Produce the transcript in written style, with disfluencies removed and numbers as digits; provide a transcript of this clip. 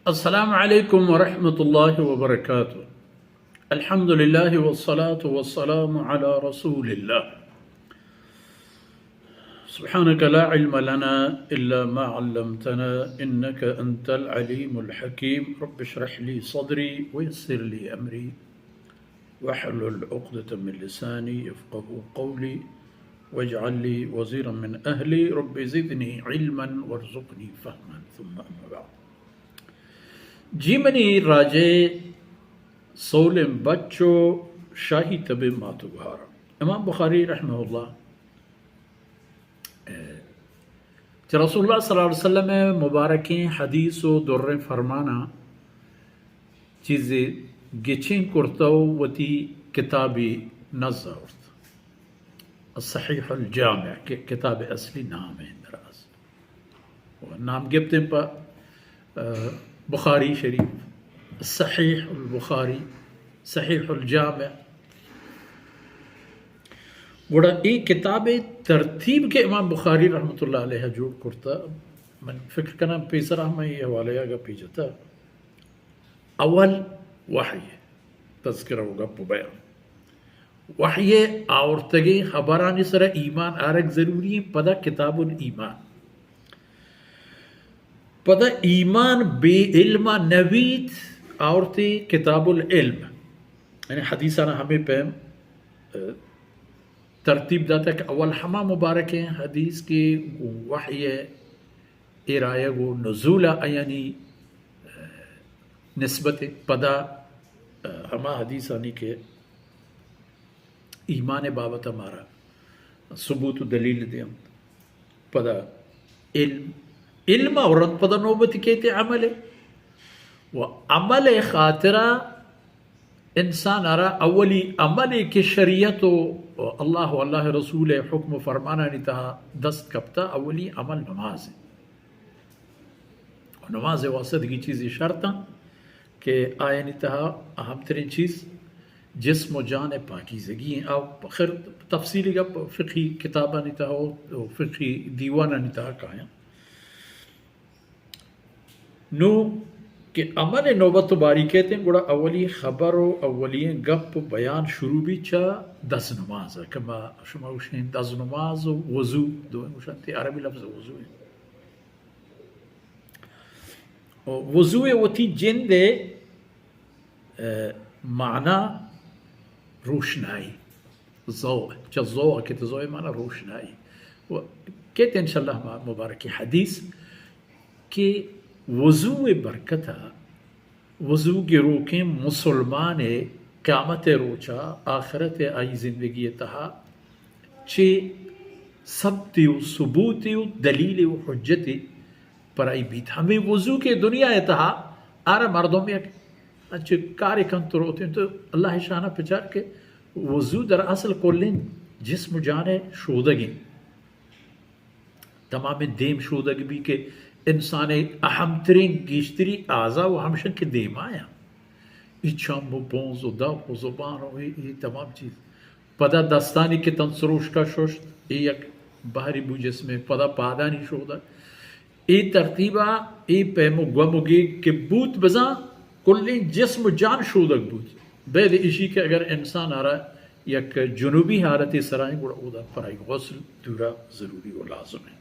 السلام علیکم ورحمۃ اللہ وبرکاتہ. الحمد للہ والصلاة والسلام علی رسول اللہ. سبحانك لا علم لنا إلا ما علمتنا إنك أنت العليم الحكيم. رب اشرح لي صدري ويسر لي أمري واحلل عقدة من لساني يفقهوا قولي واجعل لي وزيرا من أهلي. رب زدني علما وارزقني فهما. ثم أما بعد. جیمنی راجے سولم بچو شاہی طب ماتو بہارا. امام بخاری رحمہ اللہ رسول اللہ صلی اللہ علیہ وسلم مبارکیں حدیث و در فرمانا چیزیں گچیں کرتو وتی کتابی نظر الصحیح الجامع کہ کتاب اصلی نام ہے دراز نام گپتیں پا بخاری شریف صحیح البخاری صحیح الجامع گوڑا ای کتاب ترتیب کے امام بخاری رحمۃ اللہ علیہ جوڑ کرتا. من فکر کنا پیسر میں یہ حوالے آگا پیجتا. اول وحی تذکرہ ہوگا بیان وحی آورتگی خبرانی سر ایمان آرک ضروری پدا کتاب الایمان پدا ایمان بے علم نوید آورتی کتاب العلم یعنی حدیثانا ہمیں پہم ترتیب داتا کہ اول ہما مبارک ہیں حدیث کے وحی ارائے و نزول یعنی نسبت پدا ہما حدیث آنی کے ایمان بابت ہمارا ثبوت و دلیل دیں پدا علم اور پدا نوبت کہتے عمل و عمل خاطرہ انسان ارا اولی عمل کی شریعت و اللہ و اللہ رسول حکم فرمانا نتہا دست کپتا اولی عمل نماز ہے. نماز واسطگی چیزی شرطاں کہ آئے نتہا اہم ترین چیز جسم و جان پاکیزگی ہیں. اب خیر تفصیلی کا فقہی کتابہ نتہا فقہی دیوانہ نتہا کہاں نو کہ عمل نوبت باری کہتے ہیں گوڑا اولی خبر و اولی گپ بیان شروع بھی چا دس نماز ہے کما شما وشین دس نماز و وضو دو ہیں وشانتی عربی لفظ وضو ہے. وضو وتی جند معنی روشنائی ضوء چا ضوء کہتے ضوء معنی روشنائی کہتے ہیں انشاءاللہ مبارکی حدیث کہ وضو برکتہ وضو کے روکیں مسلمان قیامت روچا آخرت آئی زندگی تہا چے ثبت و ثبوت و دلیل و حجت پر آئی بیت. ہمیں وضو کے دنیا تہا آرہ مردوں میں اچھے کار کنتر ہوتے ہیں تو اللہ شانہ پچار کے وضو در اصل کلیں جسم جانے شودگیں تمام دیم شودگ بھی کہ انسان اہم ترین گیشتری اعضا و ہمشن کے دیم آیا اچھام و بونز و دف و زبان و یہ تمام چیز پدا دستانی کے تنسروش کا شوشت یہ یک باہری بو جسم پدا پادانی شودا یہ ترتیبہ یہ پہمو گومگی کہ بوت بزاں کلی جسم جان شودک بوت بید اشی کہ اگر انسان آ رہا یک جنوبی حالت سرائیں گوڑا اودا پرائی غسل دورا ضروری و لازم ہے.